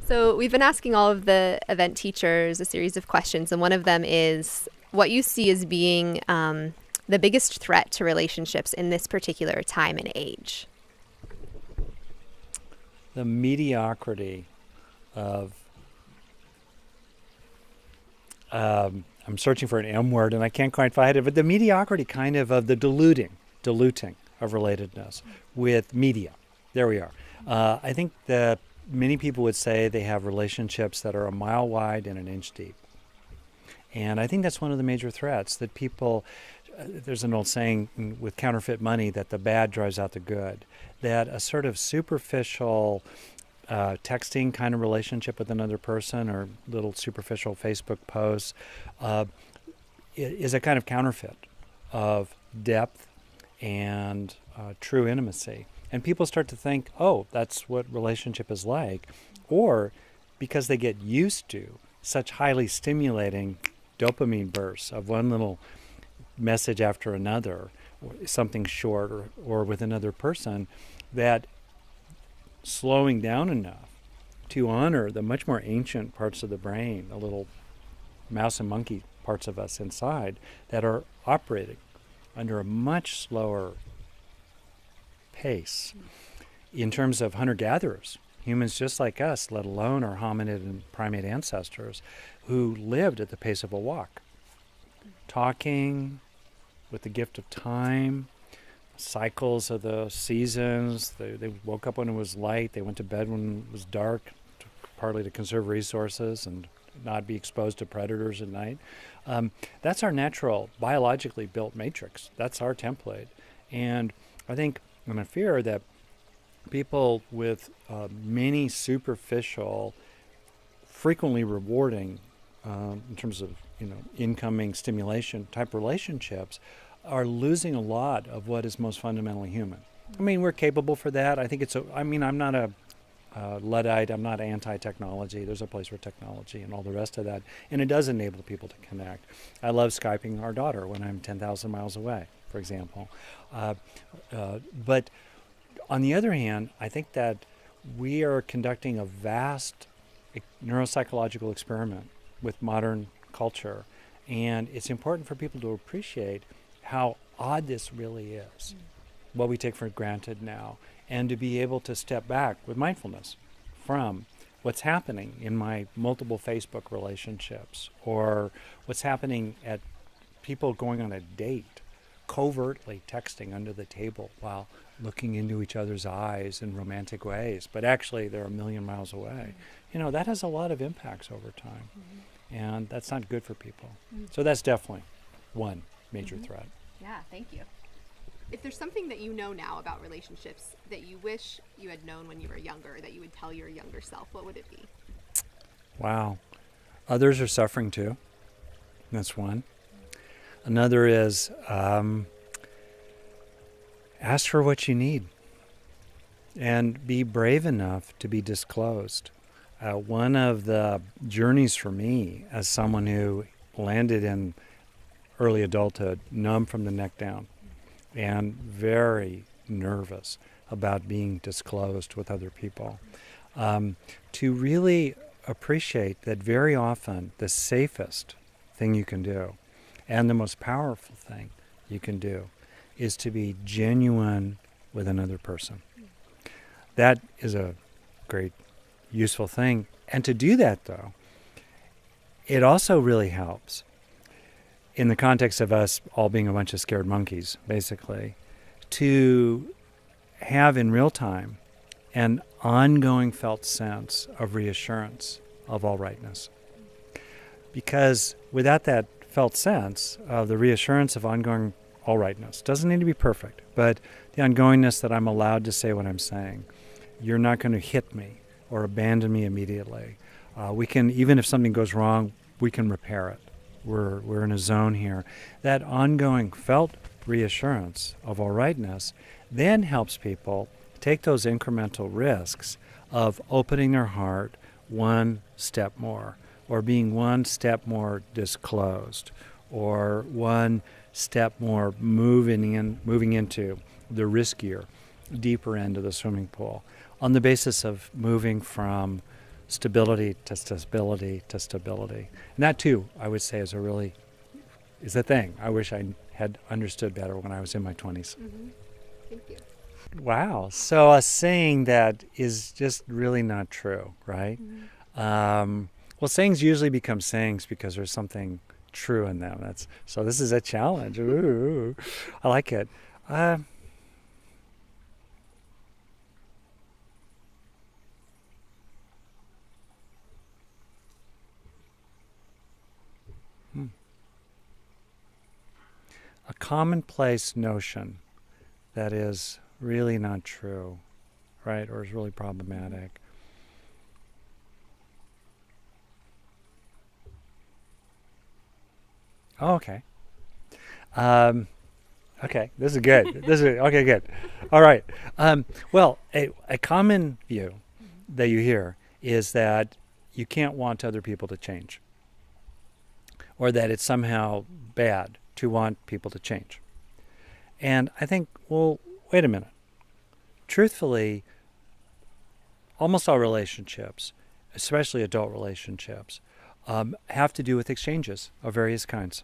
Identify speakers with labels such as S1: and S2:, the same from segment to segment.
S1: So we've been asking all of the event teachers a series of questions, and one of them is what you see as being the biggest threat to relationships in this particular time and age.
S2: The mediocrity of, I'm searching for an M word and I can't quite find it, but the mediocrity kind of the diluting of relatedness with media. There we are. I think that many people would say they have relationships that are a mile wide and an inch deep. And I think that's one of the major threats that people, there's an old saying with counterfeit money that the bad drives out the good, that a sort of superficial texting kind of relationship with another person or little superficial Facebook posts is a kind of counterfeit of depth and true intimacy. And people start to think, oh, that's what relationship is like. Or because they get used to such highly stimulating dopamine bursts of one little message after another, or something short or with another person, that slowing down enough to honor the much more ancient parts of the brain, the little mouse and monkey parts of us inside that are operating under a much slower pace in terms of hunter-gatherers, humans just like us, let alone our hominid and primate ancestors who lived at the pace of a walk, talking with the gift of time, cycles of the seasons. They woke up when it was light, they went to bed when it was dark, partly to conserve resources and not be exposed to predators at night. That's our natural, biologically built matrix. That's our template. And I think, and I fear that people with many superficial, frequently rewarding, in terms of incoming stimulation type relationships, are losing a lot of what is most fundamentally human. I mean, we're capable for that. I think I'm not a Luddite. I'm not anti-technology. There's a place for technology and all the rest of that. And it does enable people to connect. I love Skyping our daughter when I'm 10,000 miles away, for example. But on the other hand, I think that we are conducting a vast neuropsychological experiment with modern culture. And it's important for people to appreciate how odd this really is, what we take for granted now, and to be able to step back with mindfulness from what's happening in my multiple Facebook relationships, or what's happening at people going on a date, covertly texting under the table while looking into each other's eyes in romantic ways, but actually they're a million miles away. That has a lot of impacts over time, and that's not good for people. So that's definitely one major threat.
S1: Yeah, thank you. If there's something that you know now about relationships that you wish you had known when you were younger, that you would tell your younger self, what would it be?
S2: Wow. Others are suffering too. That's one. Another is ask for what you need and be brave enough to be disclosed. One of the journeys for me as someone who landed in early adulthood, numb from the neck down, and very nervous about being disclosed with other people, to really appreciate that very often the safest thing you can do and the most powerful thing you can do is to be genuine with another person. That is a great, useful thing. And to do that, though, it also really helps in the context of us all being a bunch of scared monkeys, basically, to have in real time an ongoing felt sense of reassurance of all rightness. Because without that felt sense of the reassurance of ongoing all rightness, doesn't need to be perfect, but the ongoingness that I'm allowed to say what I'm saying, you're not going to hit me or abandon me immediately. We can, even if something goes wrong, we can repair it. We're in a zone here. That ongoing felt reassurance of all rightness then helps people take those incremental risks of opening their heart one step more, or being one step more disclosed, or one step more moving into the riskier, deeper end of the swimming pool, on the basis of moving from stability to stability to stability. And that too, I would say, is a thing I wish I had understood better when I was in my 20s.
S1: Mm-hmm. Thank you.
S2: Wow. So a saying that is just really not true, right?
S1: Mm-hmm.
S2: Well, sayings usually become sayings because there's something true in them. So this is a challenge. Ooh, I like it. A commonplace notion that is really not true, right, or is really problematic. Oh, okay. Okay, this is good. Okay, good. All right. Well, a common view that you hear is that you can't want other people to change, or that it's somehow bad to want people to change. And I think, well, wait a minute. Truthfully, almost all relationships, especially adult relationships, have to do with exchanges of various kinds.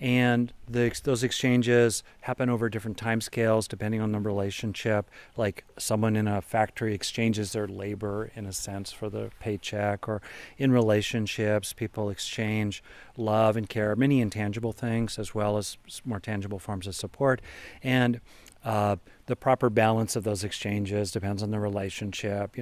S2: And those exchanges happen over different time scales depending on the relationship. Like someone in a factory exchanges their labor, in a sense, for the paycheck. Or in relationships, people exchange love and care, many intangible things, as well as more tangible forms of support. And the proper balance of those exchanges depends on the relationship.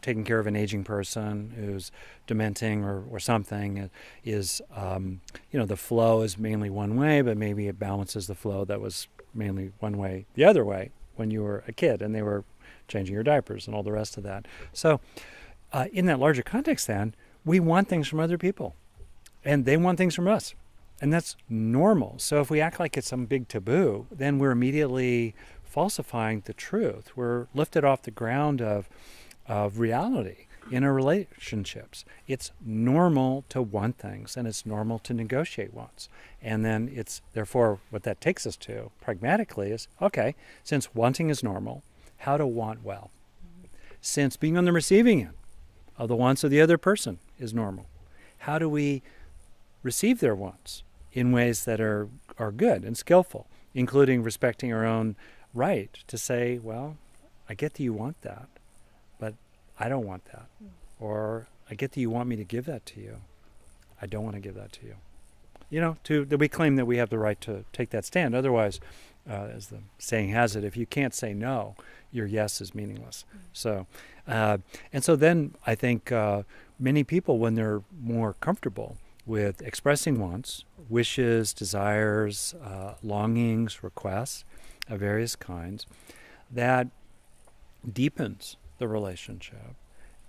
S2: Taking care of an aging person who's dementing or something is, the flow is mainly one way, but maybe it balances the flow that was mainly one way the other way when you were a kid and they were changing your diapers and all the rest of that. So in that larger context then, we want things from other people and they want things from us. And that's normal. So if we act like it's some big taboo, then we're immediately falsifying the truth. We're lifted off the ground of reality in our relationships. It's normal to want things, and it's normal to negotiate wants. And then therefore, what that takes us to, pragmatically, is, okay, since wanting is normal, how to want well. Since being on the receiving end of the wants of the other person is normal, how do we receive their wants in ways that are good and skillful, including respecting our own right to say, well, I get that you want that, but I don't want that. Or I get that you want me to give that to you. I don't want to give that to you. That we claim that we have the right to take that stand. Otherwise, as the saying has it, if you can't say no, your yes is meaningless. So, and so then I think many people, when they're more comfortable with expressing wants, wishes, desires, longings, requests of various kinds, that deepens the relationship.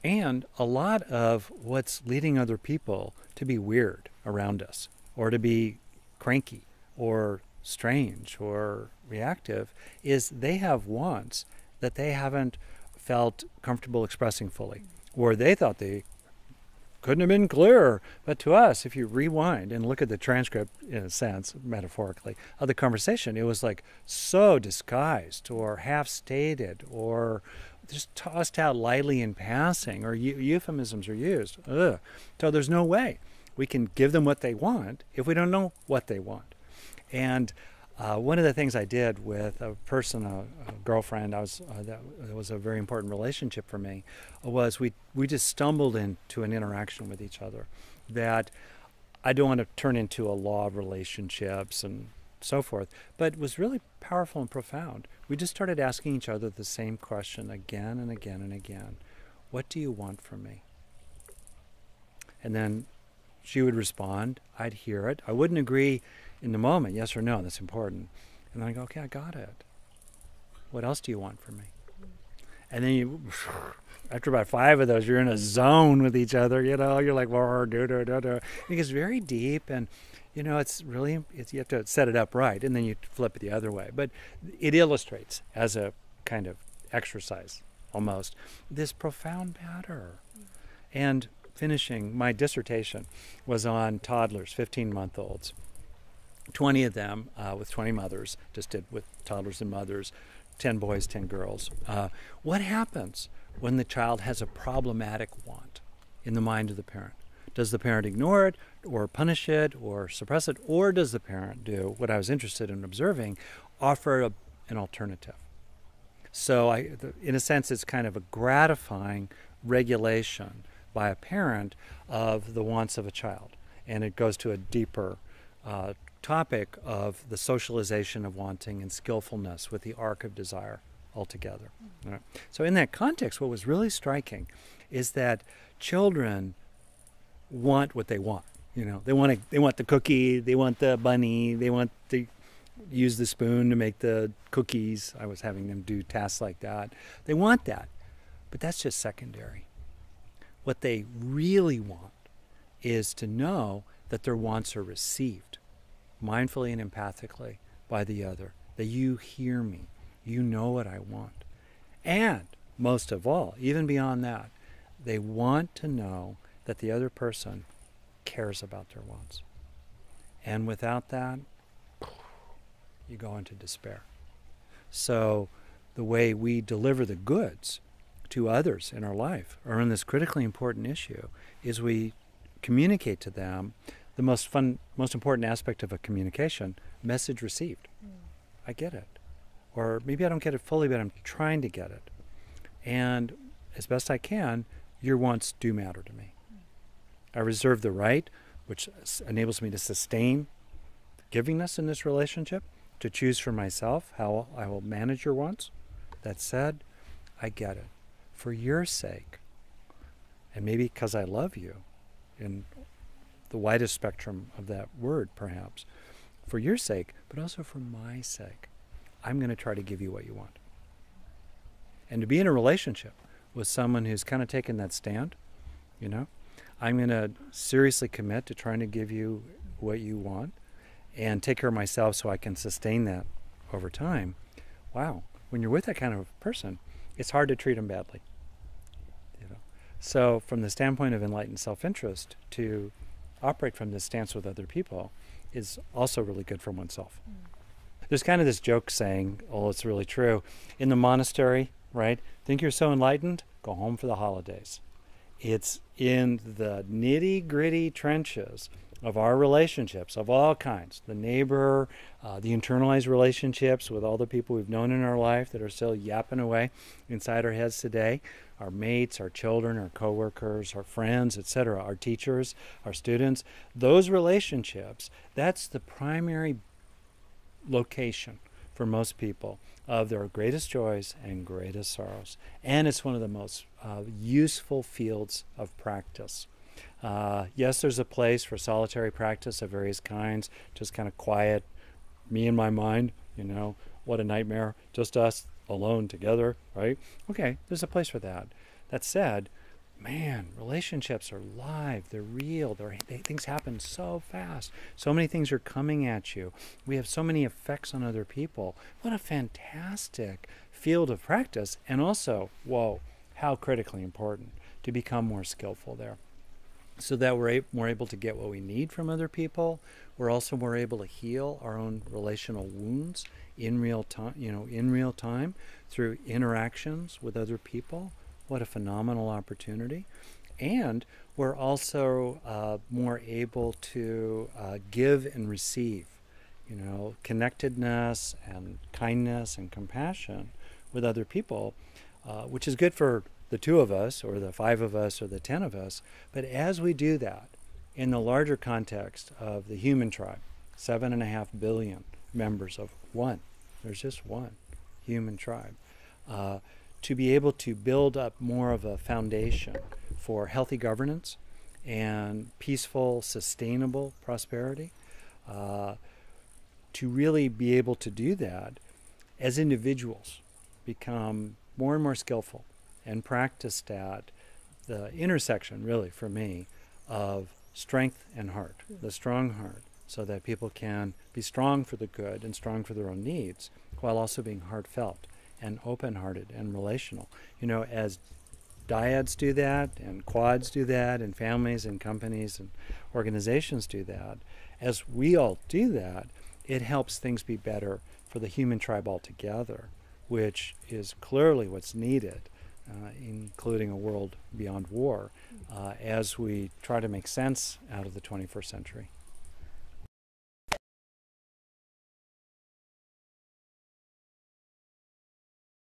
S2: And a lot of what's leading other people to be weird around us, or to be cranky, or strange, or reactive, is they have wants that they haven't felt comfortable expressing fully, or they thought they couldn't have been clearer. But to us, if you rewind and look at the transcript, in a sense, metaphorically, of the conversation, it was like so disguised, or half-stated, or just tossed out lightly in passing, or euphemisms are used. Ugh. So there's no way we can give them what they want if we don't know what they want. And one of the things I did with a person, a girlfriend, that was a very important relationship for me, was we just stumbled into an interaction with each other that I don't want to turn into a law of relationships and so forth, but it was really powerful and profound. We just started asking each other the same question again and again and again. What do you want from me? And then she would respond. I'd hear it. I wouldn't agree in the moment, yes or no, that's important. And then I go, okay, I got it. What else do you want from me? And then after about 5 of those, you're in a zone with each other, you're like, it gets very deep, and it's really, you have to set it up right, and then you flip it the other way. But it illustrates, as a kind of exercise almost, this profound matter. And finishing, my dissertation was on toddlers, 15-month-olds. 20 of them with 20 mothers, just did with toddlers and mothers, 10 boys, 10 girls. What happens when the child has a problematic want in the mind of the parent? Does the parent ignore it or punish it or suppress it? Or does the parent do what I was interested in observing, offer an alternative? So in a sense, it's kind of a gratifying regulation by a parent of the wants of a child. And it goes to a deeper topic of the socialization of wanting and skillfulness with the arc of desire altogether. Right? So in that context, what was really striking is that children want what they want. They want the cookie, they want the bunny, they want to use the spoon to make the cookies. I was having them do tasks like that. They want that, but that's just secondary. What they really want is to know that their wants are received mindfully and empathically by the other, that you hear me, you know what I want. And most of all, even beyond that, they want to know that the other person cares about their wants. And without that, you go into despair. So the way we deliver the goods to others in our life around this critically important issue is we communicate to them the most important aspect of a communication, message received. I get it. Or maybe I don't get it fully, but I'm trying to get it. And as best I can, your wants do matter to me. I reserve the right, which enables me to sustain givingness in this relationship, to choose for myself how I will manage your wants. That said, I get it. For your sake, and maybe because I love you, in the widest spectrum of that word perhaps, for your sake, but also for my sake, I'm going to try to give you what you want. And to be in a relationship with someone who's kind of taken that stand, I'm going to seriously commit to trying to give you what you want and take care of myself so I can sustain that over time. Wow, when you're with that kind of person, it's hard to treat them badly. So from the standpoint of enlightened self-interest, to operate from this stance with other people is also really good for oneself. There's kind of this joke saying, it's really true, in the monastery, right? Think you're so enlightened? Go home for the holidays. It's in the nitty-gritty trenches of our relationships of all kinds, the neighbor, the internalized relationships with all the people we've known in our life that are still yapping away inside our heads today, our mates, our children, our coworkers, our friends, etc., our teachers, our students. Those relationships, that's the primary location for most people of their greatest joys and greatest sorrows. And it's one of the most useful fields of practice. Yes, there's a place for solitary practice of various kinds, just kind of quiet, me and my mind, what a nightmare, just us alone together, right? Okay, there's a place for that. That said, man, relationships are live, they're real, things happen so fast. So many things are coming at you. We have so many effects on other people. What a fantastic field of practice. And also, how critically important to become more skillful there, so that we're more able to get what we need from other people. We're also more able to heal our own relational wounds in real time, through interactions with other people. What a phenomenal opportunity. And we're also more able to give and receive, connectedness and kindness and compassion with other people, which is good for the 2 of us or the 5 of us or the 10 of us. But as we do that in the larger context of the human tribe, 7.5 billion members of one, there's just one human tribe, to be able to build up more of a foundation for healthy governance and peaceful, sustainable prosperity, to really be able to do that as individuals become more and more skillful and practiced at the intersection, really, for me, of strength and heart, the strong heart, so that people can be strong for the good and strong for their own needs, while also being heartfelt and open-hearted and relational. As dyads do that, and quads do that, and families and companies and organizations do that, as we all do that, it helps things be better for the human tribe altogether, which is clearly what's needed, including a world beyond war, as we try to make sense out of the 21st century.